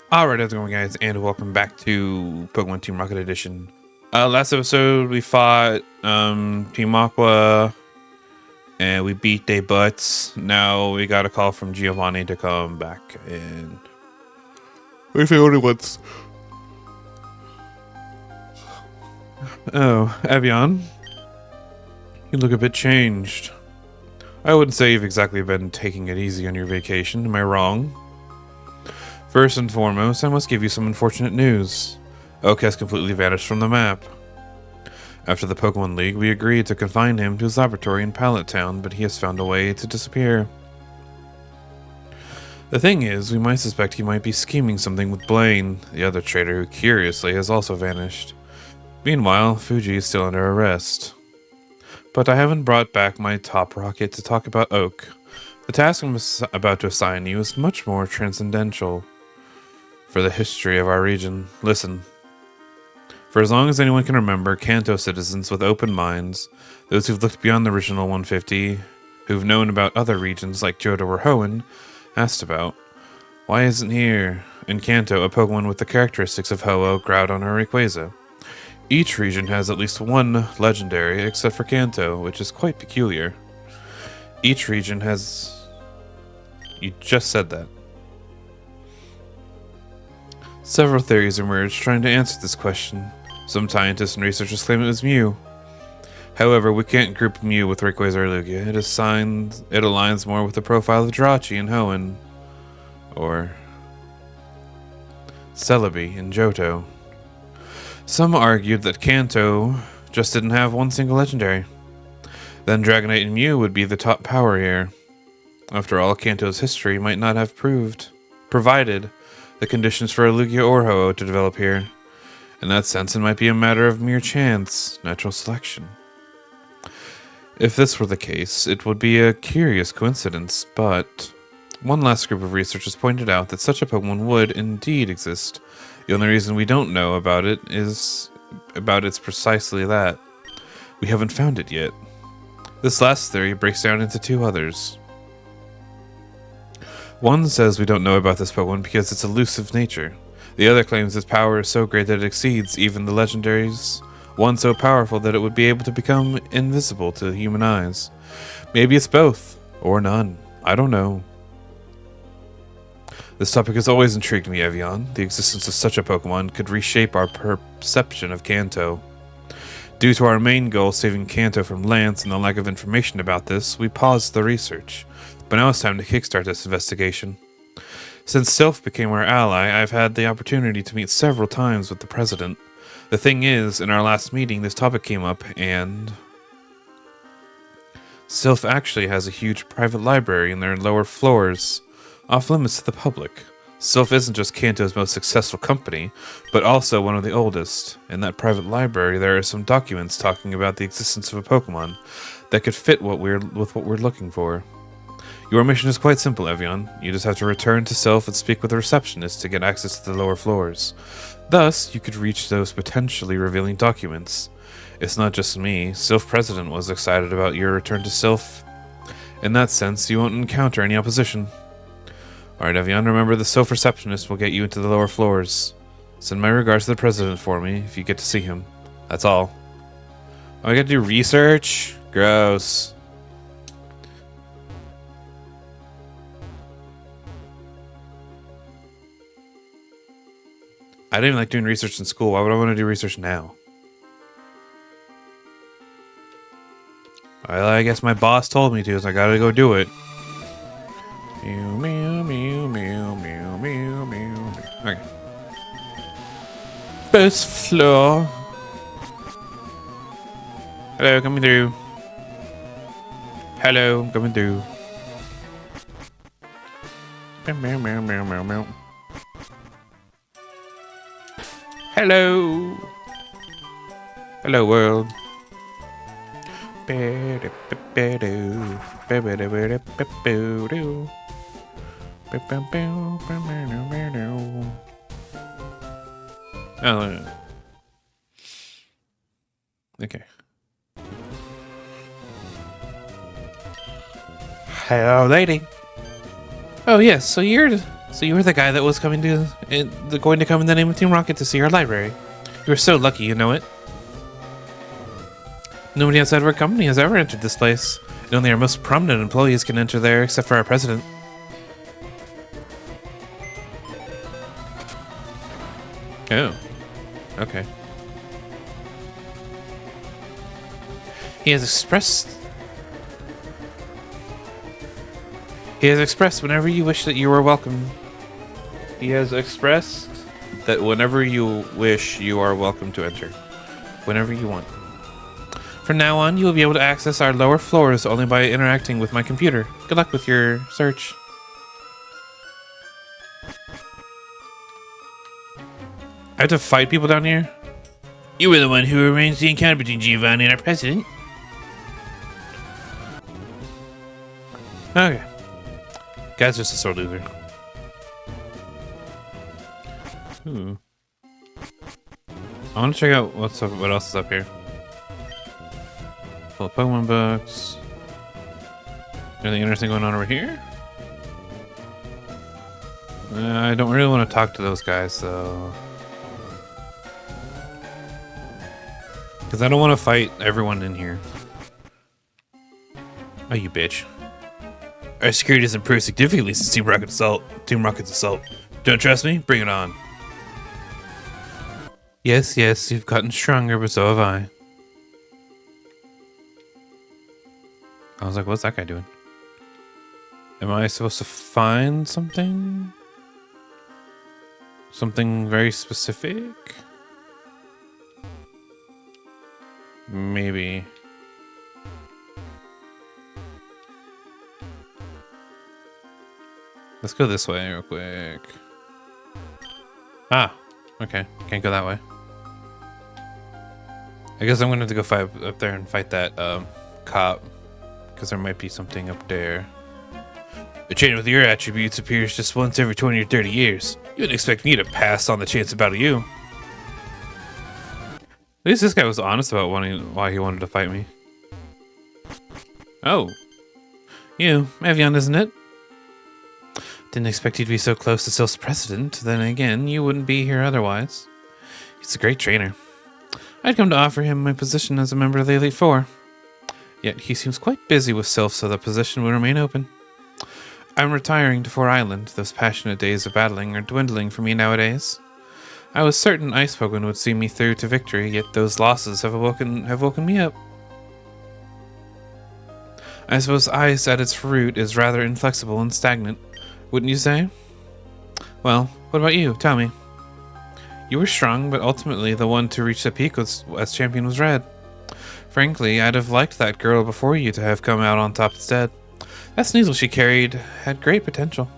Alright, how's it going, guys? And welcome back to Pokemon Team Rocket Edition. Last episode we fought Team Aqua and we beat their butts. Now we got a call from Giovanni to come back and we're the only ones. Oh, Evian, you look a bit changed. I wouldn't say you've exactly been taking it easy on your vacation, am I wrong? First and foremost, I must give you some unfortunate news. Oak has completely vanished from the map. After the Pokemon League, we agreed to confine him to his laboratory in Pallet Town, but he has found a way to disappear. The thing is, we might suspect he might be scheming something with Blaine, the other trader who, curiously, has also vanished. Meanwhile, Fuji is still under arrest. But I haven't brought back my top rocket to talk about Oak. The task I'm about to assign you is much more transcendental for the history of our region. Listen. For as long as anyone can remember, Kanto citizens with open minds, those who've looked beyond the original 150, who've known about other regions like Johto or Hoenn, asked about, why isn't here, in Kanto, a Pokemon with the characteristics of Ho-Oh, Groudon, or Rayquaza? Each region has at least one legendary, except for Kanto, which is quite peculiar. Each region has... You just said that. Several theories emerged trying to answer this question. Some scientists and researchers claim it was Mew. However, we can't group Mew with Rayquaza or Lugia. It aligns more with the profile of Jirachi and Hoenn. Or... Celebi and Johto. Some argued that Kanto just didn't have one single legendary. Then Dragonite and Mew would be the top power here. After all, Kanto's history might not have provided the conditions for a Lugia or Ho-Oh to develop here. In that sense, it might be a matter of mere chance, natural selection. If this were the case, it would be a curious coincidence, but one last group of researchers pointed out that such a Pokemon would indeed exist. The only reason we don't know about it's precisely that. We haven't found it yet. This last theory breaks down into two others. One says we don't know about this Pokemon because its elusive nature. The other claims its power is so great that it exceeds even the legendaries, one so powerful that it would be able to become invisible to human eyes. Maybe it's both, or none. I don't know. This topic has always intrigued me, Evian. The existence of such a Pokemon could reshape our perception of Kanto. Due to our main goal, saving Kanto from Lance, and the lack of information about this, we paused the research. But now it's time to kickstart this investigation. Since Sylph became our ally, I've had the opportunity to meet several times with the president. The thing is, in our last meeting, this topic came up, and... Sylph actually has a huge private library in their lower floors, off limits to the public. Sylph isn't just Kanto's most successful company, but also one of the oldest. In that private library, there are some documents talking about the existence of a Pokemon that could fit what we're looking for. Your mission is quite simple, Evian. You just have to return to Sylph and speak with the receptionist to get access to the lower floors. Thus, you could reach those potentially revealing documents. It's not just me. Sylph President was excited about your return to Sylph. In that sense, you won't encounter any opposition. Alright, Evian, remember the Sylph receptionist will get you into the lower floors. Send my regards to the president for me if you get to see him. That's all. Oh, I gotta do research? Gross. I didn't even like doing research in school. Why would I want to do research now? Well, I guess my boss told me to, so I gotta go do it. Mew, mew, mew, mew, mew, mew, mew. Okay. First floor. Hello, coming through. Hello, coming through. Meow, meow, meow, meow, meow, meow. Hello. Hello, world. Oh, okay. Hello, lady. Oh yes, so So you were the guy that was going to come in the name of Team Rocket to see our library. You were so lucky, you know it. Nobody outside of our company has ever entered this place, and only our most prominent employees can enter there, except for our president. Oh, okay. He has expressed whenever you wish that you are welcome. He has expressed that whenever you wish, you are welcome to enter. Whenever you want. From now on, you will be able to access our lower floors only by interacting with my computer. Good luck with your search. I have to fight people down here? You were the one who arranged the encounter between Giovanni and our president. Okay. Guy's just a sore loser. I want to check out what else is up here. Full of Pokemon books. Anything interesting going on over here? I don't really want to talk to those guys, though. Because I don't want to fight everyone in here. Oh, you bitch. Our security has improved significantly since Team Rocket's assault. Don't trust me? Bring it on. Yes, you've gotten stronger, but so have I. I was like, what's that guy doing? Am I supposed to find something? Something very specific? Maybe. Let's go this way real quick. Ah, okay. Can't go that way. I guess I'm gonna have to go fight up there and fight that cop. Because there might be something up there. A trainer with your attributes appears just once every 20 or 30 years. You wouldn't expect me to pass on the chance to battle you. At least this guy was honest about why he wanted to fight me. Oh. You, Evian, isn't it? Didn't expect you to be so close to Sylph's president. Then again, you wouldn't be here otherwise. He's a great trainer. I'd come to offer him my position as a member of the Elite Four. Yet he seems quite busy with Sylph, so the position will remain open. I'm retiring to Four Island. Those passionate days of battling are dwindling for me nowadays. I was certain Ice Pokemon would see me through to victory, yet those losses have woken me up. I suppose ice at its root is rather inflexible and stagnant, wouldn't you say? Well, what about you? Tell me. You were strong, but ultimately the one to reach the peak as champion was Red. Frankly, I'd have liked that girl before you to have come out on top instead. That Sneasel she carried had great potential.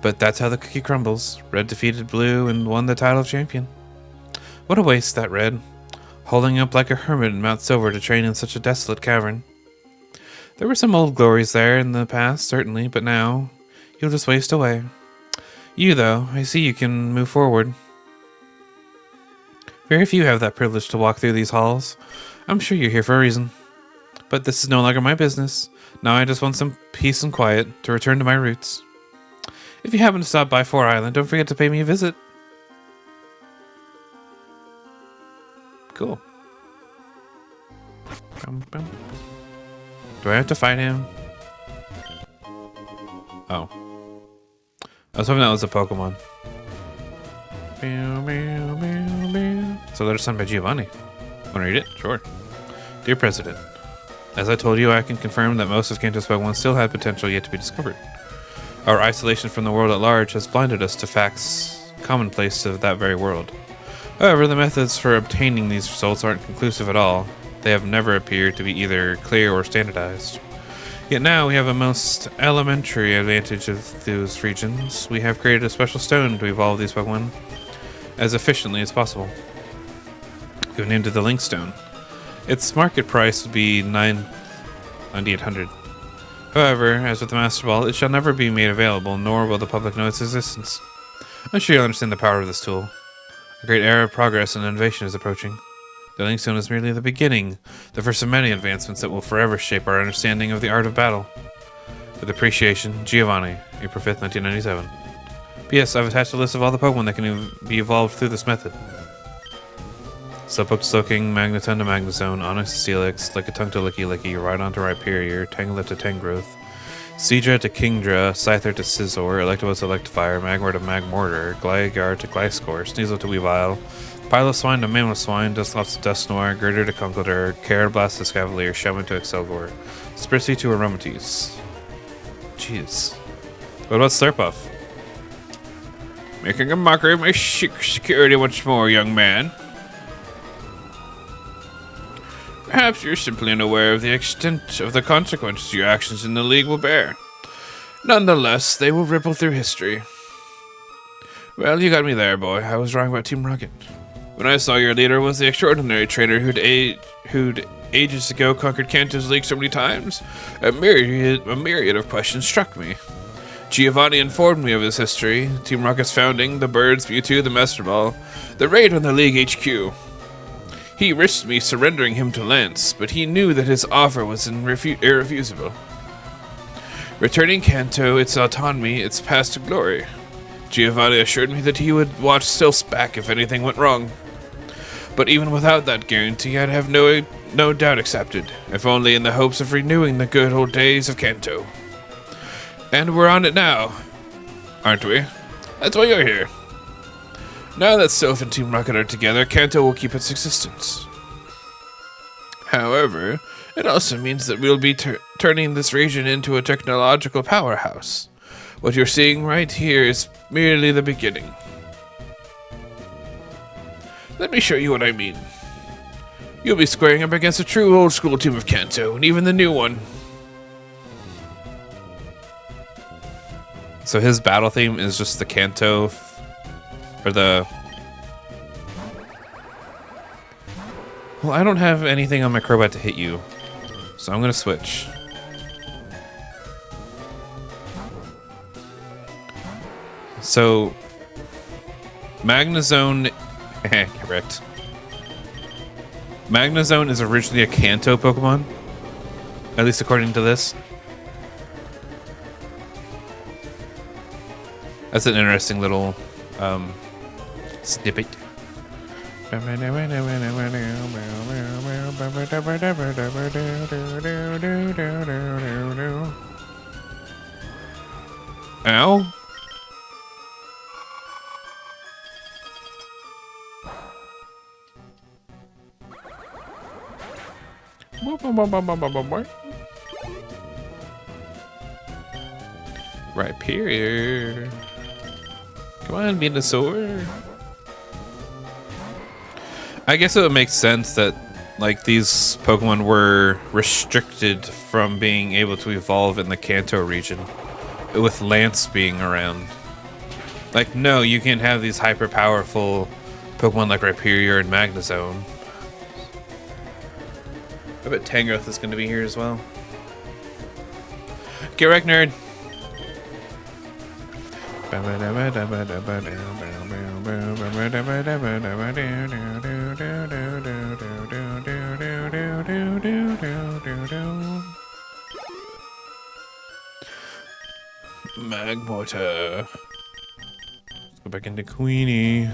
But that's how the cookie crumbles. Red defeated Blue and won the title of champion. What a waste, that Red. Holding up like a hermit in Mount Silver to train in such a desolate cavern. There were some old glories there in the past, certainly, but now you'll just waste away. You, though, I see you can move forward. Very few have that privilege to walk through these halls. I'm sure you're here for a reason. But this is no longer my business. Now I just want some peace and quiet to return to my roots. If you happen to stop by Four Island, don't forget to pay me a visit. Cool. Do I have to fight him? Oh. I was hoping that was a Pokemon. So letter signed by Giovanni. Want to read it? Sure. Dear President, as I told you, I can confirm that most of Kanto's Pokemon still have potential yet to be discovered. Our isolation from the world at large has blinded us to facts commonplace to that very world. However, the methods for obtaining these results aren't conclusive at all. They have never appeared to be either clear or standardized. Yet now we have a most elementary advantage of those regions. We have created a special stone to evolve these Pokemon as efficiently as possible. We've named it the Link Stone. Its market price would be 9,800. However, as with the Master Ball, it shall never be made available, nor will the public know its existence. I'm sure you'll understand the power of this tool. A great era of progress and innovation is approaching. The Link Stone is merely the beginning, the first of many advancements that will forever shape our understanding of the art of battle. With appreciation, Giovanni, April 5th, 1997. P.S. I've attached a list of all the Pokemon that can be evolved through this method. Slowpoke to Slowking, Magneton to Magnezone, Onyx to Steelix, Lickitung to Licky Licky, Rhydon to Rhyperior, Tangela to Tangrowth, Seadra to Kingdra, Scyther to Scizor, Electabuzz to Electivire, Magmar to Magmortar, Gligar to Gliscor, Sneasel to Weavile, Piloswine to Mamoswine, Dusclops to Dusknoir, Girder to Conkeldurr, Carablast to Scavalier, Shelmet to Excelgor, Spritzee to Aromatisse. Jeez. What about Slurpuff? Making a mockery of my security once more, young man. Perhaps you're simply unaware of the extent of the consequences your actions in the League will bear. Nonetheless, they will ripple through history. Well, you got me there, boy. I was wrong about Team Rocket. When I saw your leader was the extraordinary trainer who'd ages ago conquered Kanto's League so many times, a myriad of questions struck me. Giovanni informed me of his history, Team Rocket's founding, the birds, Mewtwo, the Master Ball, the raid on the League HQ. He risked me surrendering him to Lance, but he knew that his offer was irrefusable. Returning Kanto, its autonomy, its path to glory. Giovanni assured me that he would watch Stilt's back if anything went wrong. But even without that guarantee, I'd have no doubt accepted, if only in the hopes of renewing the good old days of Kanto. And we're on it now, aren't we? That's why you're here. Now that Sylph and Team Rocket are together, Kanto will keep its existence. However, it also means that we'll be turning this region into a technological powerhouse. What you're seeing right here is merely the beginning. Let me show you what I mean. You'll be squaring up against a true old-school team of Kanto, and even the new one. So his battle theme is just the Kanto, or the... Well, I don't have anything on my Crobat to hit you, so I'm gonna switch. So, Magnezone... correct. Magnezone is originally a Kanto Pokemon, at least according to this. That's an interesting little snippet. Ow. Rhyperior. Come on, Venusaur. I guess it would make sense that, like, these Pokemon were restricted from being able to evolve in the Kanto region, with Lance being around. Like, no, you can't have these hyper-powerful Pokemon like Rhyperior and Magnezone. I bet Tangrowth is going to be here as well. Get wrecked, nerd! Magmortar. Let's go back into Queenie.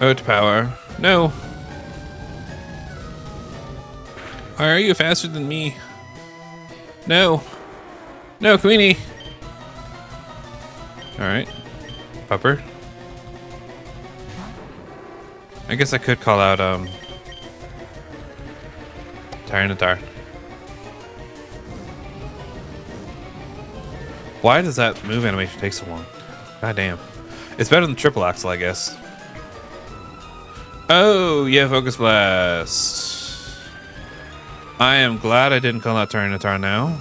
Earth power. No. Why are you faster than me? No. No, Queenie. Alright. Pupper. I guess I could call out, Tyranitar. Why does that move animation take so long? God damn. It's better than Triple Axle, I guess. Oh, yeah, Focus Blast. I am glad I didn't call out Tyranitar now.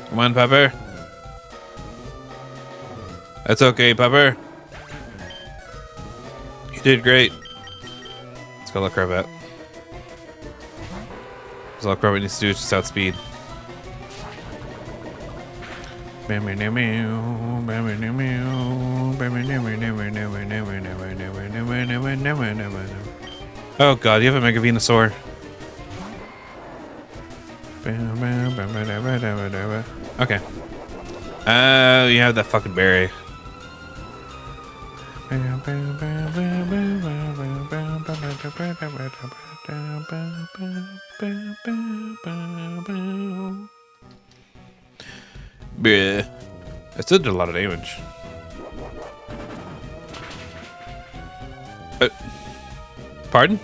Come on, Pepper. That's okay, Pepper. You did great. Let's go look Crobat. Because all Crobat needs to do is just outspeed. Oh god, you have a Mega Venusaur. Okay. You have that fucking berry. Bleh. It still did a lot of damage. Pardon?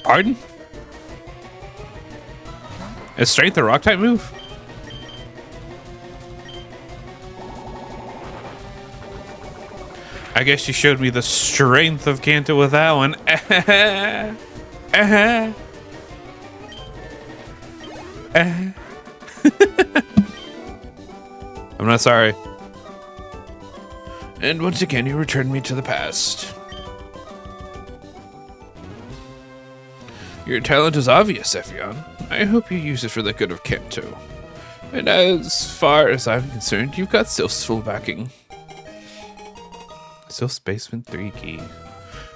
Pardon? Is strength a rock type move? I guess you showed me the strength of Kanto with that one. I'm not sorry. And once again, you returned me to the past. Your talent is obvious, Ephion. I hope you use it for the good of Kanto. And as far as I'm concerned, you've got Sylph's full backing. Sylph's Basement 3 key.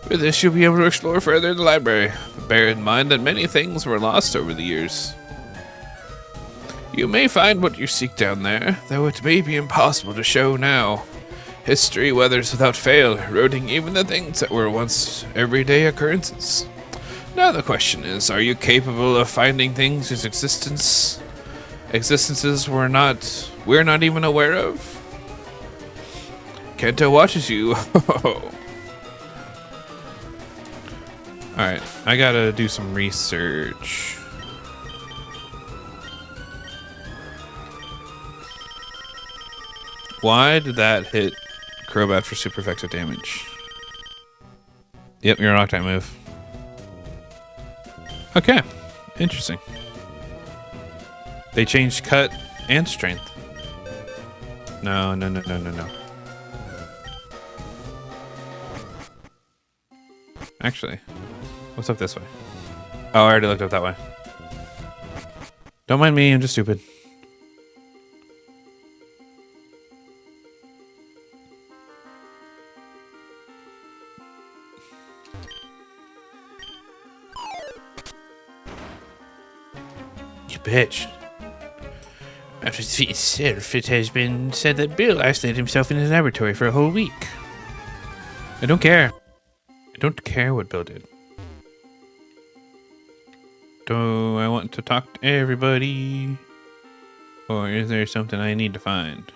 With this, you'll be able to explore further in the library. But bear in mind that many things were lost over the years. You may find what you seek down there, though it may be impossible to show now. History weathers without fail, eroding even the things that were once everyday occurrences. Now the question is, are you capable of finding things whose existences we're not even aware of? Kanto watches you. Alright, I gotta do some research. Why did that hit Crobat for super effective damage? Yep, you're an Rock-type move. Okay, interesting. They changed cut and strength. No. Actually, what's up this way? Oh, I already looked up that way. Don't mind me, I'm just stupid. You bitch. After his feat itself, it has been said that Bill isolated himself in his laboratory for a whole week. I don't care. I don't care what Bill did. Do I want to talk to everybody? Or is there something I need to find?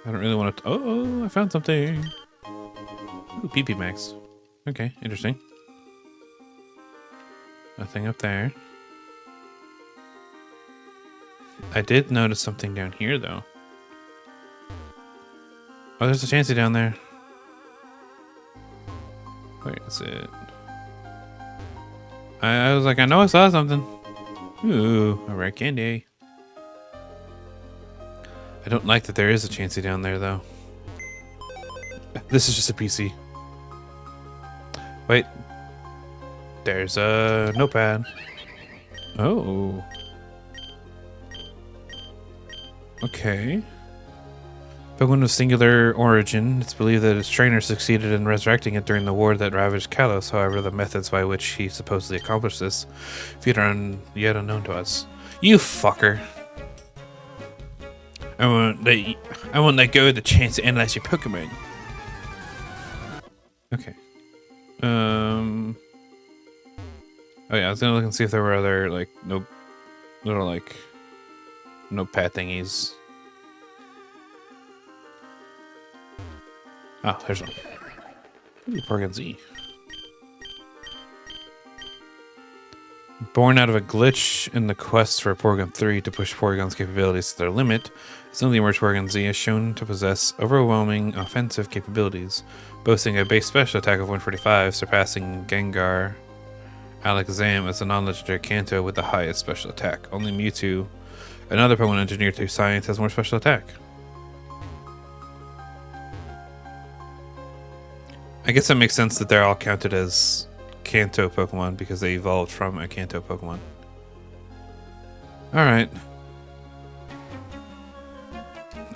I don't really want to... Oh, I found something. Ooh, PP Max. Okay, interesting. Nothing up there. I did notice something down here, though. Oh, there's a Chansey down there. Where is it? I was like, I know I saw something. Ooh, a rare candy. I don't like that there is a Chansey down there, though. This is just a PC. Wait. There's a notepad. Oh. Okay. Pokemon of singular origin. It's believed that its trainer succeeded in resurrecting it during the war that ravaged Kalos. However, the methods by which he supposedly accomplished this yet unknown to us. You fucker. I won't let go of the chance to analyze your Pokemon. Okay. Oh yeah, I was gonna look and see if there were other like little notepad thingies. Oh, there's one. Ooh, Porygon Z. Born out of a glitch in the quest for Porygon 3 to push Porygon's capabilities to their limit, suddenly emerged Porygon Z is shown to possess overwhelming offensive capabilities, boasting a base special attack of 145, surpassing Gengar Alakazam is a non-legendary Kanto with the highest special attack. Only Mewtwo, another Pokemon engineered through science, has more special attack. I guess that makes sense that they're all counted as Kanto Pokemon because they evolved from a Kanto Pokemon. Alright.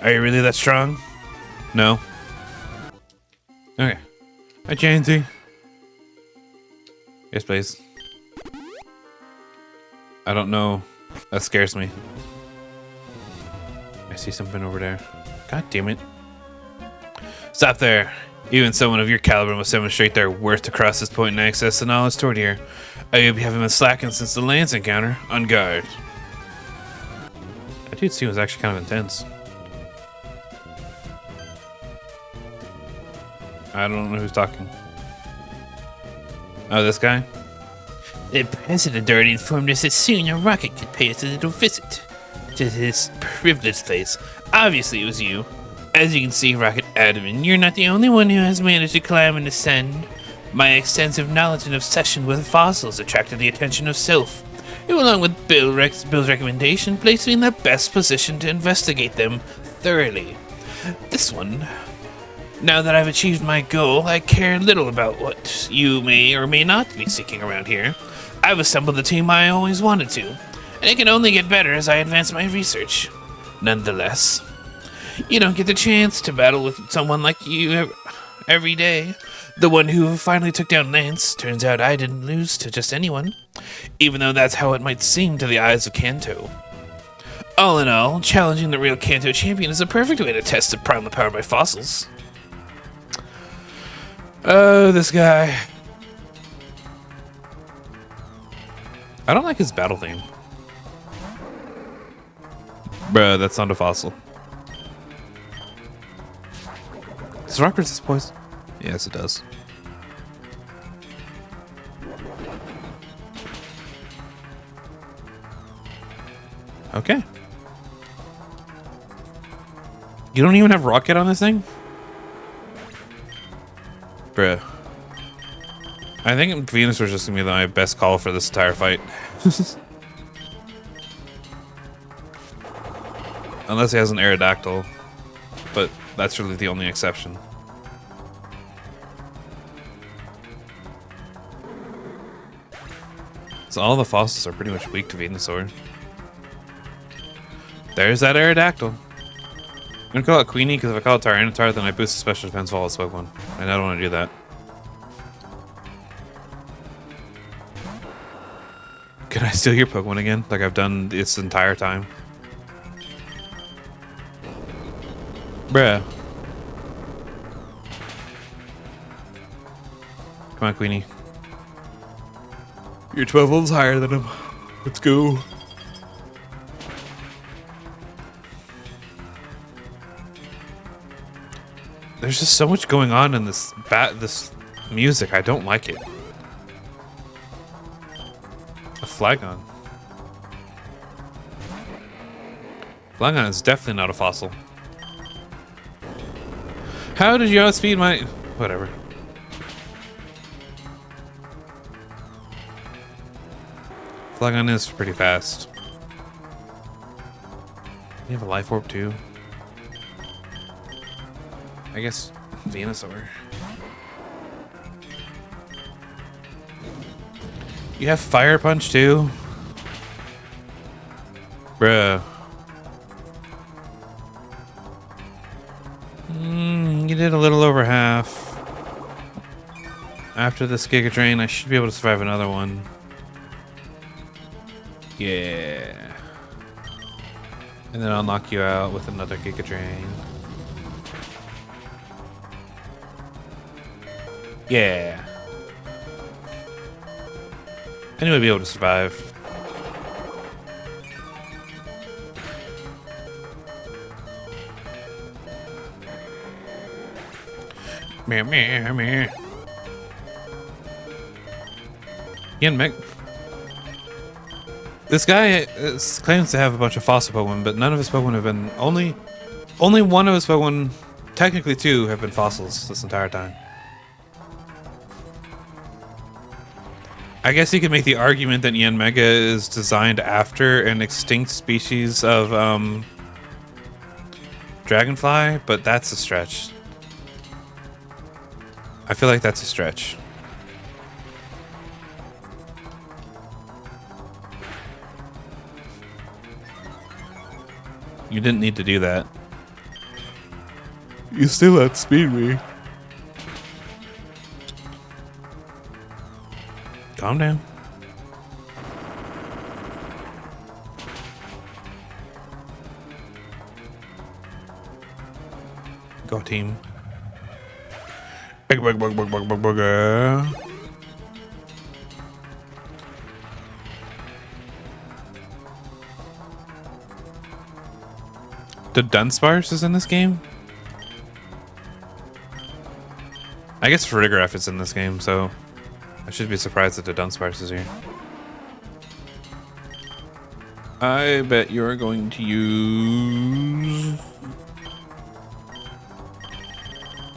Are you really that strong? No. Okay. Hi, Janty. Yes, please. I don't know. That scares me. I see something over there. God damn it. Stop there. Even someone of your caliber must demonstrate their worth to cross this point and access the knowledge toward here. I hope you haven't been slacking since the Lance encounter. On guard. That dude's team was actually kind of intense. I don't know who's talking. Oh, this guy? The president already informed us that soon your rocket could pay us a little visit to this privileged place. Obviously, it was you. As you can see, Rocket Admin, you're not the only one who has managed to climb and ascend. My extensive knowledge and obsession with fossils attracted the attention of Sylph, who, along with Bill's recommendation, placed me in the best position to investigate them thoroughly. This one. Now that I've achieved my goal, I care little about what you may or may not be seeking around here. I've assembled the team I always wanted to, and it can only get better as I advance my research. Nonetheless, you don't get the chance to battle with someone like you every day. The one who finally took down Lance. Turns out I didn't lose to just anyone, even though that's how it might seem to the eyes of Kanto. All in all, challenging the real Kanto champion is a perfect way to test the primal power of my fossils. Oh, this guy. I don't like his battle theme. Bruh, that's not a fossil. Does rock resist poison? Yes, it does. Okay. You don't even have rocket on this thing? Bruh. I think Venus was just gonna be my best call for this entire fight. Unless he has an Aerodactyl. But that's really the only exception. So all the fossils are pretty much weak to Venusaur. There's that Aerodactyl. I'm gonna call it Queenie because if I call it Tyranitar, then I boost the special defense of all its Pokemon. And I don't want to do that. Can I steal your Pokemon again? Like I've done this entire time? Bruh. Come on, Queenie. You're 12 levels higher than him. Let's go. There's just so much going on in this music. I don't like it. A Flagon. Flagon is definitely not a fossil. How did you outspeed my... Whatever. Flagon is pretty fast. You have a Life Orb too? I guess Venusaur. You have Fire Punch too? Bruh. You did a little over half. After this Giga Drain, I should be able to survive another one. Yeah. And then I'll knock you out with another Giga Drain. Yeah. I knew I'd be able to survive. Meh, meh, meh. Ian Mick. This guy claims to have a bunch of fossil Pokemon, but none of his Pokemon have been... Only one of his Pokemon, technically two, have been fossils this entire time. I guess you could make the argument that Yanmega is designed after an extinct species of dragonfly, but that's a stretch. I feel like that's a stretch. You didn't need to do that. You still outspeed me. Calm down. Go team. Big. The Dunsparce is in this game? I guess Farigiraf is in this game, so I should be surprised that the Dunsparce is here. I bet you're going to use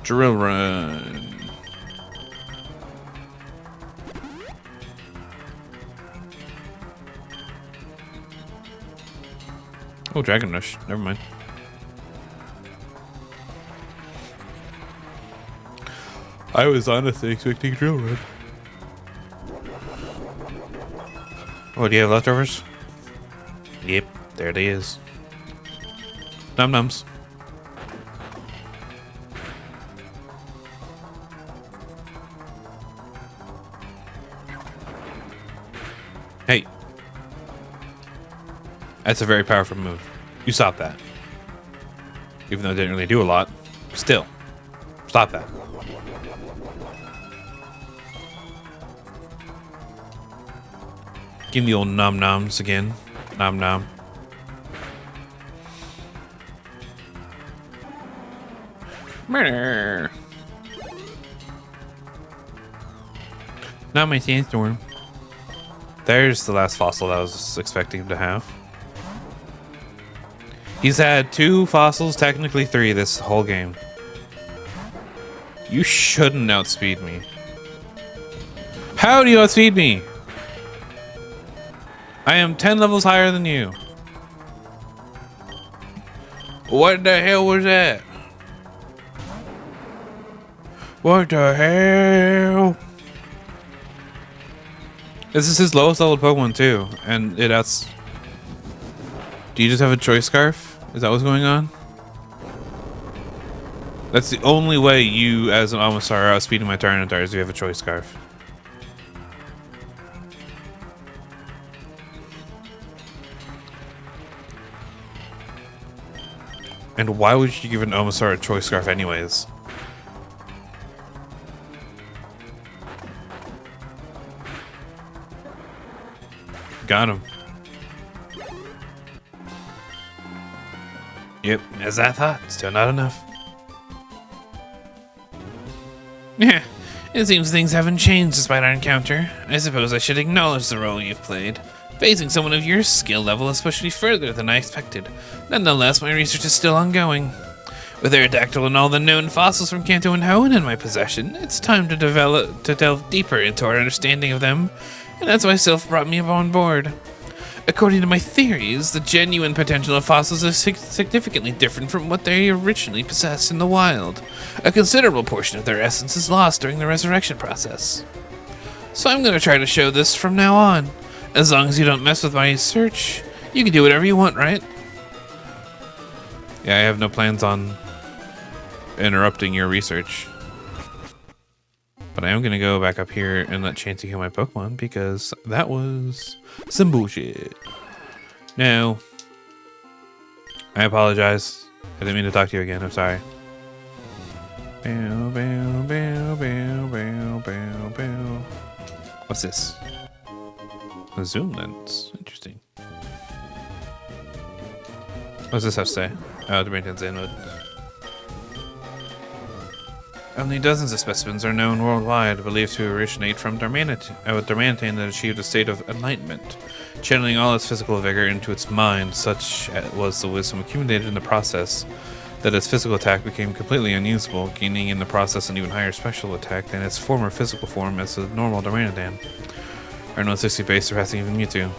Drill Run. Oh, Dragon Rush. Never mind. I was honestly expecting Drill Run. Oh, do you have leftovers? Yep, there it is. Num nums. Hey. That's a very powerful move. You stop that. Even though it didn't really do a lot. Still. Stop that. Give me the old nom noms again. Nom nom. Murder. Not my sandstorm. There's the last fossil that I was expecting him to have. He's had 2 fossils, technically 3 this whole game. You shouldn't outspeed me. How do you outspeed me? I am 10 levels higher than you. What the hell was that? What the hell? This is his lowest level Pokemon too, and it outs. Do you just have a choice scarf? Is that what's going on? That's the only way you, as an Omastar, are outspeeding my Tyranitar is you have a choice scarf. And why would you give an Omastar a choice scarf anyways? Got him. Yep, as I thought, still not enough. Yeah, it seems things haven't changed despite our encounter. I suppose I should acknowledge the role you've played. Facing someone of your skill level has pushed me further than I expected. Nonetheless, my research is still ongoing. With Aerodactyl and all the known fossils from Kanto and Hoenn in my possession, it's time to delve deeper into our understanding of them, and that's why Sylph brought me on board. According to my theories, the genuine potential of fossils is significantly different from what they originally possessed in the wild. A considerable portion of their essence is lost during the resurrection process. So I'm going to try to show this from now on. As long as you don't mess with my search, you can do whatever you want, right? Yeah, I have no plans on interrupting your research. But I am going to go back up here and let Chansey heal my Pokemon because that was some bullshit. Now, I apologize. I didn't mean to talk to you again. I'm sorry. Bow, bow, bow, bow, bow, bow, bow. What's this? A zoom lens. Interesting. What does this have to say? Oh, the Braintan's Inwood. Only dozens of specimens are known worldwide, believed to originate from Darmanitan that achieved a state of enlightenment, channeling all its physical vigor into its mind. Such was the wisdom accumulated in the process that its physical attack became completely unusable, gaining in the process an even higher special attack than its former physical form as a normal Darmanitan. Our 160 base surpassing even Mewtwo.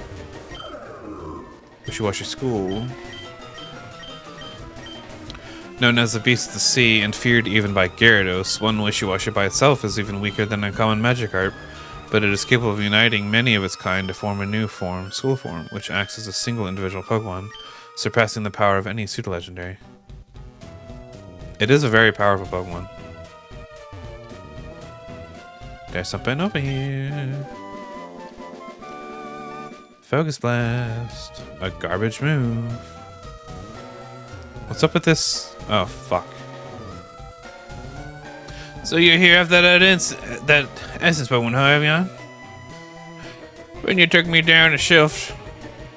Wishy-washy school. Known as the Beast of the Sea and feared even by Gyarados, one Wishy-washy by itself is even weaker than a common Magikarp, but it is capable of uniting many of its kind to form a new form, School Form, which acts as a single individual Pokemon, surpassing the power of any pseudo-legendary. It is a very powerful Pokemon. There's something over here. Focus Blast. A garbage move. What's up with this? Oh, fuck. So you're here after that essence Pokemon, huh, Evian? When you took me down a shelf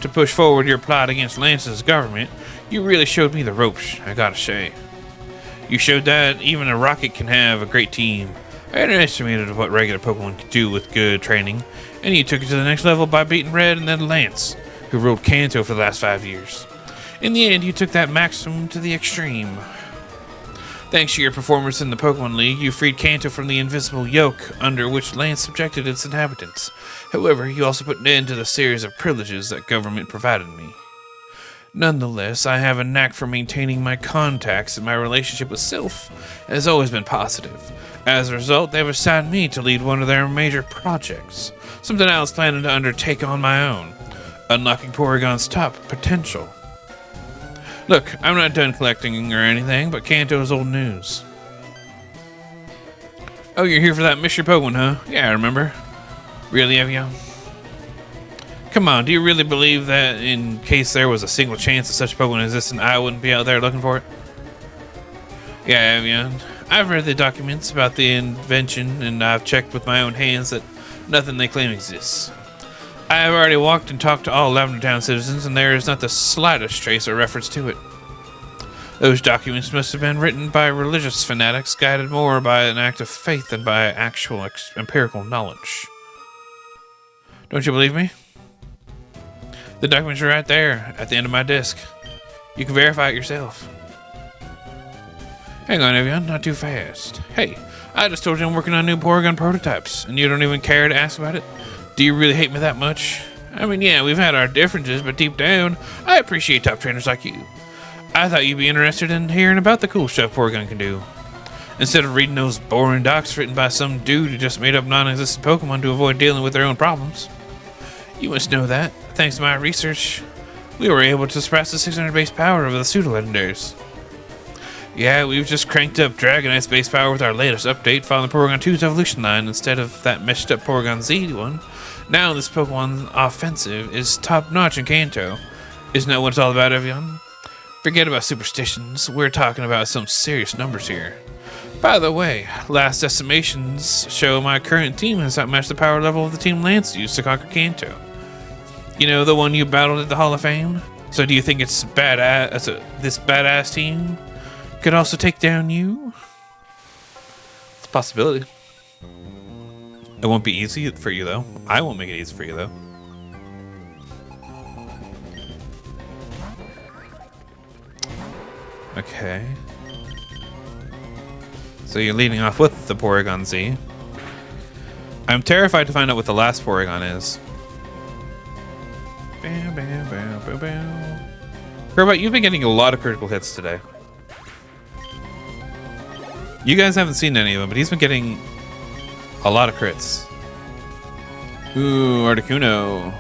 to push forward your plot against Lance's government, you really showed me the ropes, I gotta say. You showed that even a Rocket can have a great team. I underestimated what regular Pokemon could do with good training, and you took it to the next level by beating Red and then Lance, who ruled Kanto for the last 5 years. In the end, you took that maximum to the extreme. Thanks to your performance in the Pokemon League, you freed Kanto from the invisible yoke under which Lance subjected its inhabitants. However, you also put an end to the series of privileges that government provided me. Nonetheless, I have a knack for maintaining my contacts, and my relationship with Sylph has always been positive. As a result, they've assigned me to lead one of their major projects, something I was planning to undertake on my own, unlocking Porygon's top potential. Look, I'm not done collecting or anything, but Kanto is old news. Oh, you're here for that mystery Pokemon, huh? Yeah, I remember. Really, Evian? Come on, do you really believe that in case there was a single chance that such Pokemon existed, I wouldn't be out there looking for it? Yeah, Evian. I've read the documents about the invention, and I've checked with my own hands that nothing they claim exists. I have already walked and talked to all Lavender Town citizens, and there is not the slightest trace or reference to it. Those documents must have been written by religious fanatics, guided more by an act of faith than by actual empirical knowledge. Don't you believe me? The documents are right there, at the end of my desk. You can verify it yourself. Hang on, Evian, not too fast. Hey, I just told you I'm working on new Porygon prototypes, and you don't even care to ask about it? Do you really hate me that much? I mean, yeah, we've had our differences, but deep down, I appreciate top trainers like you. I thought you'd be interested in hearing about the cool stuff Porygon can do, instead of reading those boring docs written by some dude who just made up non-existent Pokemon to avoid dealing with their own problems. You must know that, thanks to my research, we were able to suppress the 600 base power of the pseudo-legendaries. Yeah, we've just cranked up Dragonite's base power with our latest update, following Porygon 2's evolution line instead of that messed up Porygon Z one. Now this Pokemon offensive is top-notch in Kanto. Isn't that what it's all about, Evian? Forget about superstitions, we're talking about some serious numbers here. By the way, last estimations show my current team has outmatched the power level of the team Lance used to conquer Kanto. You know, the one you battled at the Hall of Fame? So do you think it's badass? This badass team could also take down you? It's a possibility. It won't be easy for you, though. I won't make it easy for you, though. Okay. So you're leading off with the Porygon Z. I'm terrified to find out what the last Porygon is. Herbert, you've been getting a lot of critical hits today. You guys haven't seen any of them, but he's been getting a lot of crits. Ooh, Articuno.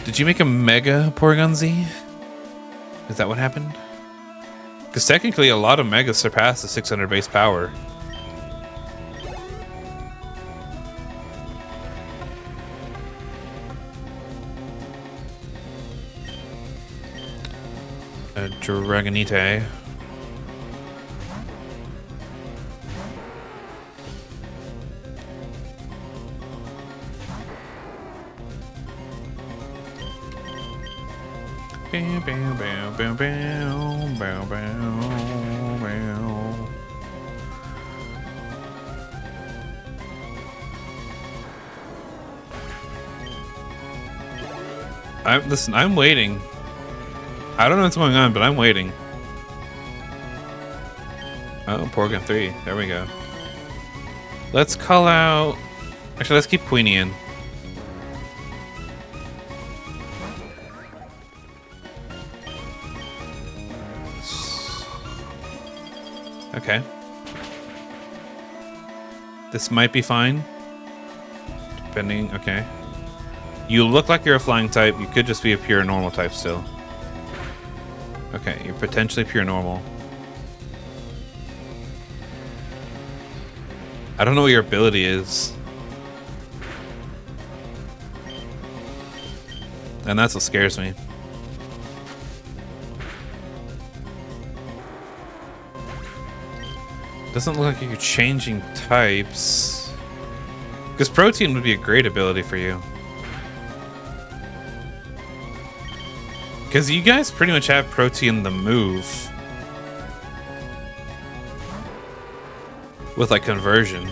Did you make a Mega Porygon Z? Is that what happened? Because technically a lot of Megas surpass the 600 base power. A Dragonite. Bow, bow, bow, bow, bow, bow, bow, bow. Listen, I'm waiting. I don't know what's going on, but I'm waiting. Oh, Porygon 3. There we go. Let's call out... Actually, let's keep Queenie in. Okay. This might be fine. Depending... Okay. You look like you're a flying type. You could just be a pure normal type still. Okay, you're potentially pure normal. I don't know what your ability is. And that's what scares me. Doesn't look like you're changing types. Because Protein would be a great ability for you. Because you guys pretty much have Protein the move. With like conversion.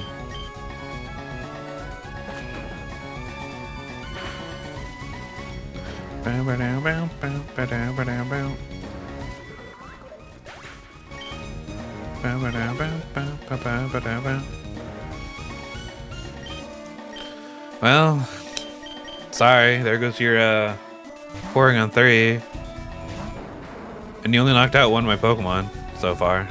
Well, sorry, there goes your Porygon 3. And you only knocked out one of my Pokemon so far.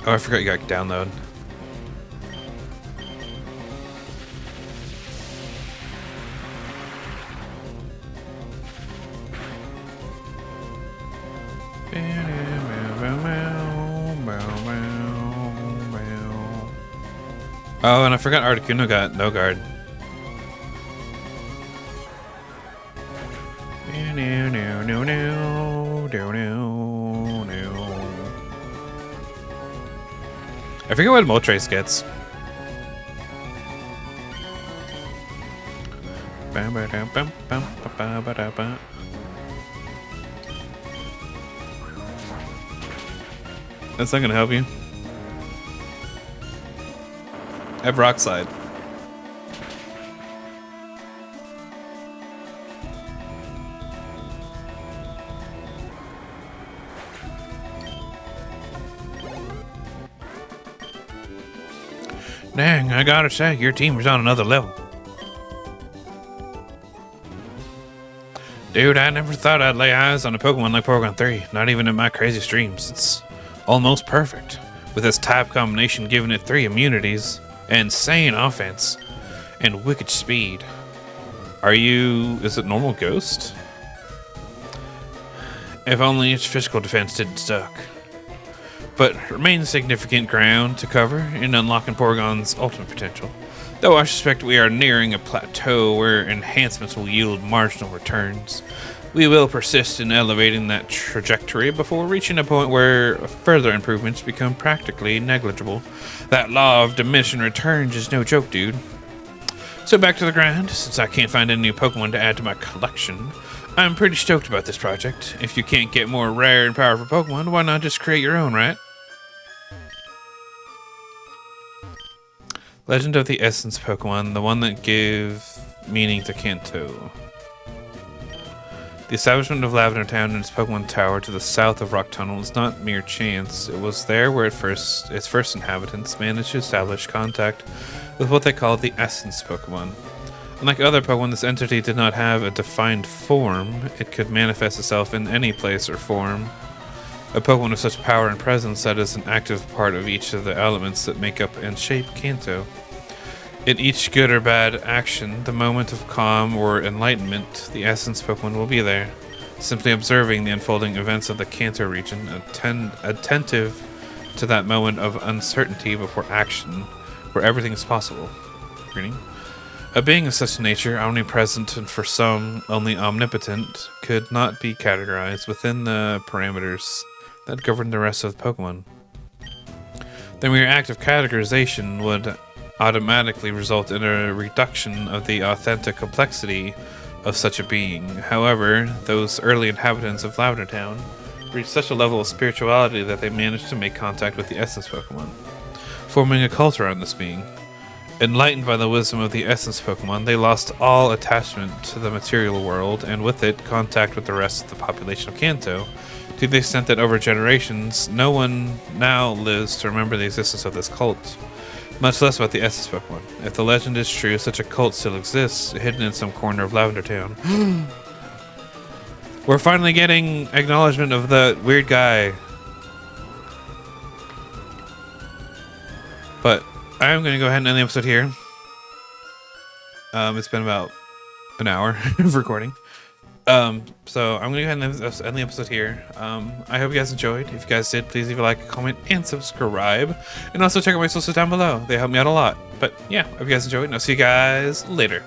Oh, I forgot you got download. Oh, and I forgot Articuno got no guard. I forget what Moltres gets. That's not gonna help you. I have Rock Slide. Dang, I gotta say, your team was on another level. Dude, I never thought I'd lay eyes on a Pokemon like Porygon 3. Not even in my crazy streams. It's almost perfect. With its type combination giving it 3 immunities, insane offense, and wicked speed. Is it normal Ghost? If only its physical defense didn't suck. But remains significant ground to cover in unlocking Porygon's ultimate potential. Though I suspect we are nearing a plateau where enhancements will yield marginal returns, we will persist in elevating that trajectory before reaching a point where further improvements become practically negligible. That law of diminishing returns is no joke, dude. So back to the grind. Since I can't find any new Pokemon to add to my collection, I'm pretty stoked about this project. If you can't get more rare and powerful Pokemon, why not just create your own, right? Legend of the Essence Pokemon, the one that gave meaning to Kanto. The establishment of Lavender Town and its Pokemon Tower to the south of Rock Tunnel is not mere chance. It was there where its first inhabitants managed to establish contact with what they called the Essence Pokemon. Unlike other Pokemon, this entity did not have a defined form. It could manifest itself in any place or form. A Pokemon of such power and presence that is an active part of each of the elements that make up and shape Kanto. In each good or bad action, the moment of calm or enlightenment, the Essence Pokemon will be there, simply observing the unfolding events of the Kanto region, attentive to that moment of uncertainty before action, where everything is possible. Reading. A being of such nature, omnipresent and for some, only omnipotent, could not be categorized within the parameters that govern the rest of the Pokemon. The mere act of categorization would automatically result in a reduction of the authentic complexity of such a being. However, those early inhabitants of Lavender Town reached such a level of spirituality that they managed to make contact with the Essence Pokemon, forming a cult around this being. Enlightened by the wisdom of the Essence Pokemon, they lost all attachment to the material world, and with it, contact with the rest of the population of Kanto, to the extent that over generations, no one now lives to remember the existence of this cult, much less about the Essence Pokemon. If the legend is true, such a cult still exists, hidden in some corner of Lavender Town. We're finally getting acknowledgement of the weird guy. But I'm going to go ahead and end the episode here. It's been about an hour of recording. So I'm going to go ahead and end the episode here. I hope you guys enjoyed. If you guys did, please leave a like, comment, and subscribe. And also check out my socials down below. They help me out a lot. But yeah, hope you guys enjoyed, and I'll see you guys later.